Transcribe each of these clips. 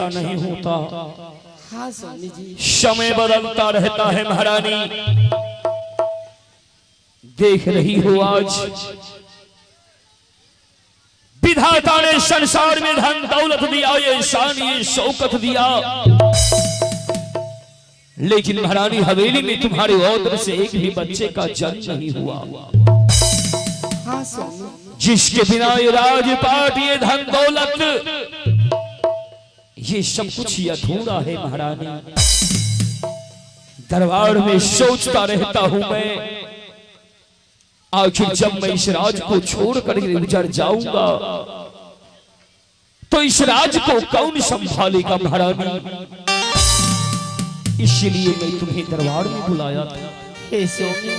अच्छा नहीं होता। हाँ स्वामी जी। समय बदलता रहता है महारानी, देख रही हो आज विधाता ने संसार में धन दौलत दिया, ये शान ये शौकत दिया, लेकिन महारानी हवेली में तुम्हारे औदर से एक भी बच्चे का जन्म नहीं हुआ। हाँ स्वामी। जिसके बिना ये राजपाट ये धन दौलत ये सब कुछ ही अधूरा है महारानी। दरबार में सोचता रहता हूं मैं, आखिर जब मैं इस राज को छोड़कर गुजर जाऊंगा तो इस राज को कौन संभालेगा महारानी। इसलिए मैं तुम्हें दरबार में बुलाया था। हे स्वामी,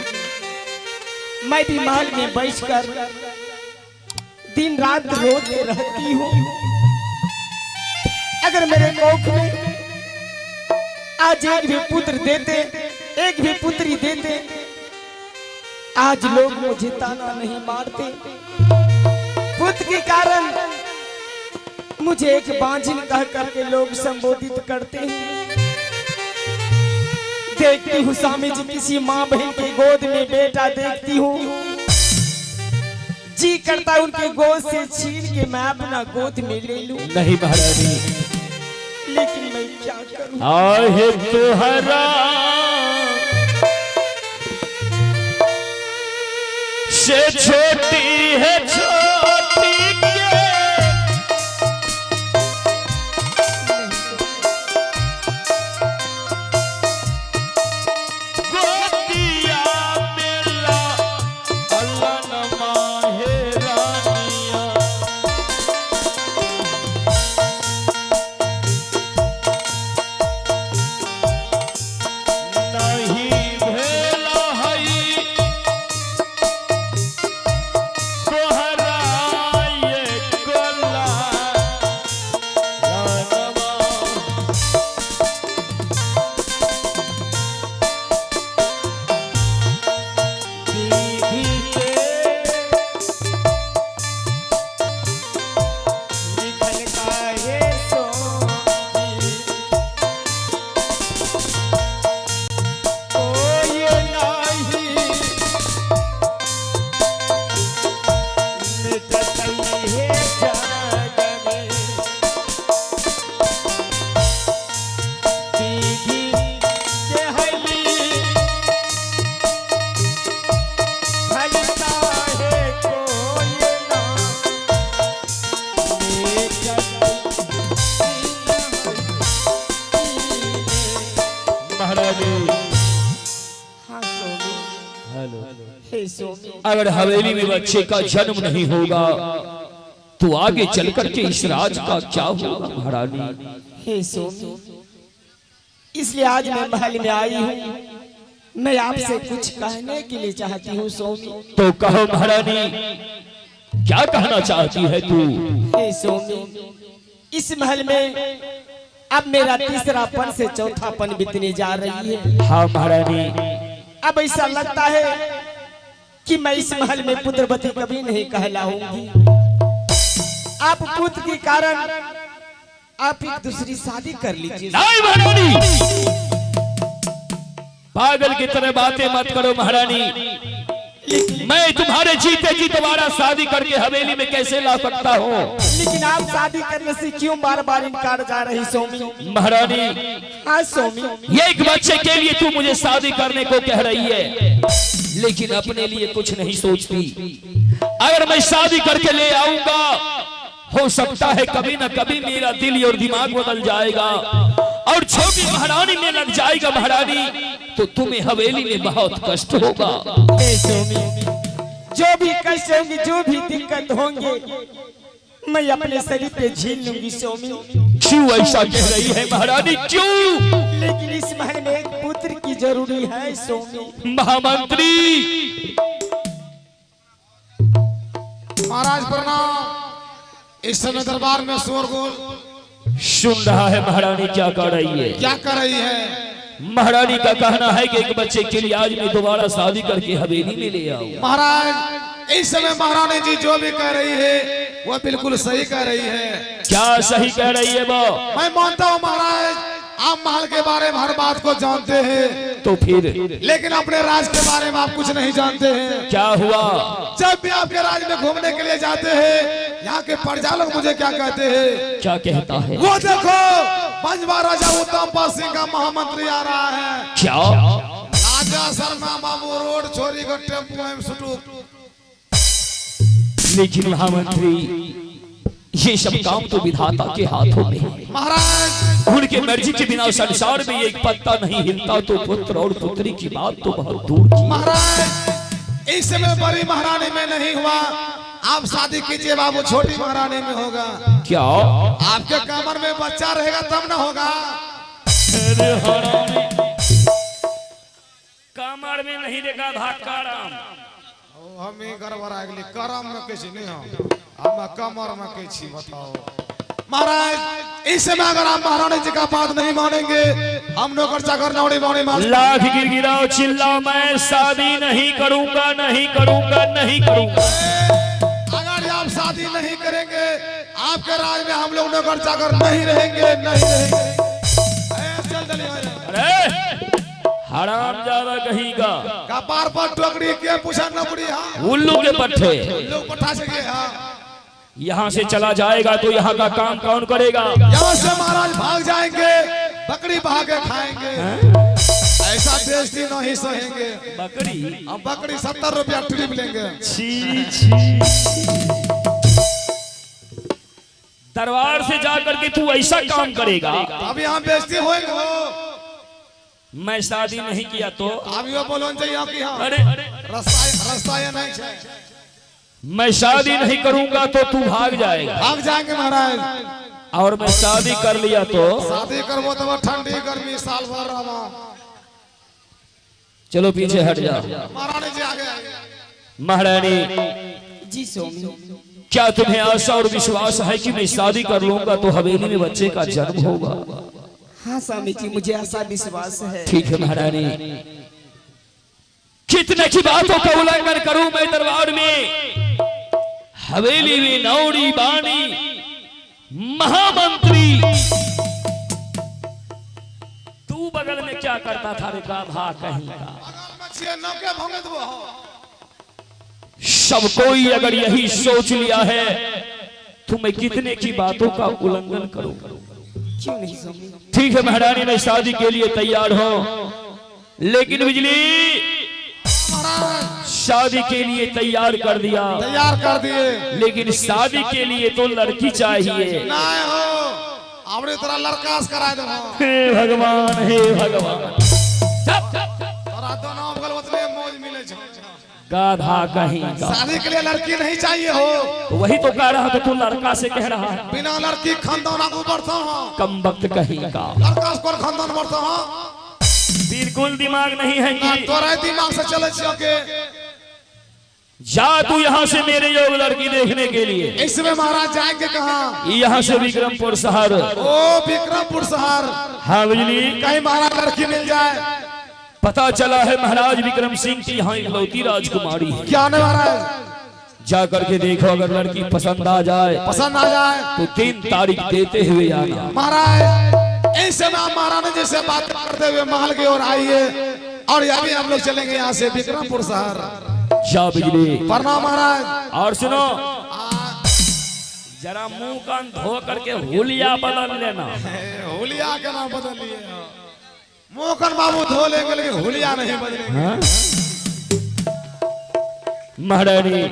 मैं भी महल में बैठकर दिन रात रोते रहती हूँ। अगर मेरे कोख में आज एक भी पुत्र देते, एक भी पुत्री देते, आज लोग मुझे ताना नहीं मारते। पुत्र के कारण मुझे एक बांझिन कह करके लोग संबोधित करते हैं। देखती हूँ स्वामी जी, किसी माँ बहन के गोद में बेटा देखती हूँ, जी करता है उनके गोद से छीन के मैं अपना गोद में ले लूं। नहीं महारानी, लेकिन मैं क्या करूं? आहे तुहरा से छोटी है छोटी के गोदिया मेला अल्लाह नमा है रानिया। नहीं भेला हई तोहरा ये कोला रानमा। दीदी के निकल काहे सोती, कोई नहीं मिटती है जाग में। दीदी के हली भलता है कोई ना महारानी। हाँ स्वामी। हेलो, हे स्वामी, अगर हवेली में बच्चे का जन्म नहीं होगा तो आगे चलकर के इस राज का क्या होगा महारानी। हे स्वामी, इसलिए आज मैं महल में आई हूँ। मैं आपसे कुछ कहने के लिए चाहती हूँ स्वामी। तो कहो महारानी, क्या कहना चाहती है तू। हे स्वामी, इस महल में अब मेरा तीसरापन से चौथापन बीतने जा रही है। हाँ महारानी, अब ऐसा लगता है कि मैं इस महल में पुत्रवती कभी नहीं कहलाऊंगी। आप पुत्र के कारण आप एक दूसरी शादी कर लीजिए। नहीं महारानी, पागल की तरह बातें मत करो महारानी। मैं तुम्हारे जीते जी दोबारा शादी करके हवेली में कैसे ला सकता हूँ। लेकिन आप शादी करने से क्यों बार बार इनकार जा रही स्वामी। महारानी, हाँ स्वामी, ये एक बच्चे के लिए तू मुझे शादी करने को कह रही है, लेकिन अपने लिए कुछ नहीं सोचती। अगर मैं शादी करके ले आऊंगा, हो सकता है कभी न कभी मेरा दिल और दिमाग बदल जाएगा और छोटी महारानी में लग जाएगा महारानी, तो तुम्हें हवेली में बहुत कष्ट होगा। हे स्वामी, जो भी कष्ट होंगे, जो भी दिक्कत होंगे, मैं अपने शरीर पे झेल लूंगी स्वामी। क्यों ऐसा कह रही है महारानी, क्यों। लेकिन इस महल में एक पुत्र की जरूरी है स्वामी। महामंत्री। महाराज प्रणाम। इस समय दरबार में शोरगुल सुन रहा है महारानी क्या कर रही है। क्या कर रही है। महारानी का कहना है कि एक बच्चे के लिए आज मैं दोबारा शादी करके हवेली में ले आऊं। महाराज, इस समय महारानी जी जो भी कह रही है वो बिल्कुल सही कह रही है। क्या सही कह रही है वो? मैं मानता हूँ महाराज, आप महल के बारे में हर बात को जानते हैं, तो फिर लेकिन अपने राज के बारे में आप कुछ नहीं जानते हैं। क्या हुआ? जब भी आपके राज में घूमने के लिए जाते हैं, यहाँ के प्रजा लोग मुझे क्या कहते हैं? क्या कहता है? वो देखो, पंजवा राजा उत्तम पाल सिंह का महामंत्री आ रहा है। क्या? राजा शर्मा बाबू रोड छोरी का टेम्पो में सुटू। लेकिन महामंत्री, ये सब काम तो विधाता के हाथों में है। महाराज, उनके मर्जी के बिना संसार में एक पत्ता नहीं हिलता, तो पुत्र और पुत्री की बात तो बहुत दूर की। महाराज, इस समय बड़ी महारानी में नहीं हुआ, आप शादी कीजिए बाबू, छोटी महारानी में होगा। क्या? आपके कमर में बच्चा रहेगा तब ना होगा। अरे हरामी, कमर में नहीं देखा धाकाराम। हम ही गड़बड़ा गेली, करम में किसी नहीं हो, हम कमर में किसी बताओ। महाराज, इस समय अगर आप महारानी जी का बात नहीं मानेंगे, हम नौकर चाकर नौड़ी बौड़ी मान लाख गिरगिराओ चिल्लाओ, मैं शादी नहीं करूंगा, नहीं करूंगा, नहीं करूंगा। अगर आप शादी नहीं करेंगे, आपके राज में हम लोग नौकर चाकर नहीं रहेंगे, नहीं रहेंगे। चल चलिए। अरे हराम ज्यादा कहीगा, कपार पर टोकरी के पूछा न पड़ी। हाँ, उल्लू के पट्टे। लोग पठा सके। हाँ, यहाँ से चला जाएगा तो यहाँ का काम कौन करेगा? यहाँ से महाराज भाग जाएंगे, बकरी बहा के खाएंगे। ऐसा बेइज्जती नहीं सहेंगे। बकरी? हम बकरी 70 रुपया ट्रिप लेंगे। छी छी। दरबार से जाकर के तू ऐसा काम करेगा? अभी हम बेइज्जती होएंगे हो। मैं शादी नहीं किया तो? अभी वो बोलो चाहिए कि हाँ, अरे रास्ता ये नहीं है। मैं शादी नहीं करूंगा तो तू भाग जाएगा। भाग जाएंगे महाराज। और मैं शादी कर लिया तो? शादी करबो तो ठंडी गर्मी साल भर रहा। चलो पीछे हट जा। महारानी जी आगे। महारानी जी स्वामी, क्या तुम्हें आशा और विश्वास है कि मैं शादी कर लूंगा तो हवेली में बच्चे का जन्म होगा? हाँ स्वामी जी, मुझे ऐसा विश्वास है। ठीक है महारानी, कितने की बातों का उल्लंघन करूं मैं दरबार में? हवेली में नौड़ी बानी महामंत्री, तू बगल में क्या करता था रे गाधा कहीं का? सब कोई अगर यही सोच लिया है तो मैं कितने की बातों का उल्लंघन करूं? क्यों नहीं स्वामी? ठीक है महारानी, मैं शादी के लिए तैयार हूं, लेकिन बिजली शादी के लिए तैयार कर दिया। तैयार कर दिए, लेकिन शादी के लिए तो लड़की चाहिए। नहीं हो, अपनी तरह लड़का से करा दो। हे भगवान, हे भगवान। तोरा दोनों बगल उतने मौज मिले छो। गाधा कहीं का। शादी के लिए लड़की नहीं चाहिए हो, तो वही तो कह रहा था, तू लड़का से कह रहा है। बिना लड़की खानदान आगू बढ़ता हूँ। कम वक्त कहीं का। लड़का से कौन खानदान बढ़ता हूँ? बिल्कुल दिमाग नहीं है जी। तोरा दिमाग से चले के जा तू यहाँ से मेरे योग लड़की देखने के लिए। इसमें महाराज जाएंगे कहाँ? यहाँ से विक्रमपुर शहर। ओ विक्रमपुर शहर। हाँ बिजली, कहीं महाराज लड़की मिल जाए। पता चला है महाराज विक्रम सिंह की यहाँ इकलौती राजकुमारी है। क्या नहीं महाराज? जा करके देखो, अगर लड़की पसंद आ जाए, पसंद आ जाए तो 3 तारीख देते हुए आना। महाराज, इस समय आप महारानी जी से बात करते हुए महल की ओर आइए, और अभी हम लोग चलेंगे यहाँ से विक्रमपुर शहर। जा बिजली। प्रणाम महाराज। और सुनो, जरा मुंह कान धो करके हुलिया बदल लेना। हुलिया के नाम बदल लिए, मोहकन बाबू धो लेंगे, लेकिन हुलिया नहीं बदलेंगे। महारानी,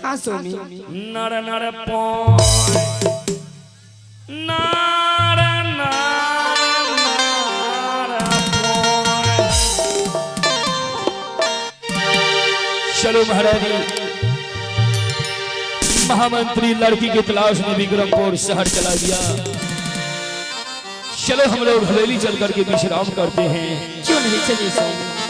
हाँ स्वामी। नर नर पोय, नर नर नर पोय। चलो महारानी, महामंत्री लड़की की तलाश में विक्रमपुर शहर चला गया। चलो हम लोग हवेली चल करके विश्राम करते हैं। क्यों नहीं, चलिए स्वामी।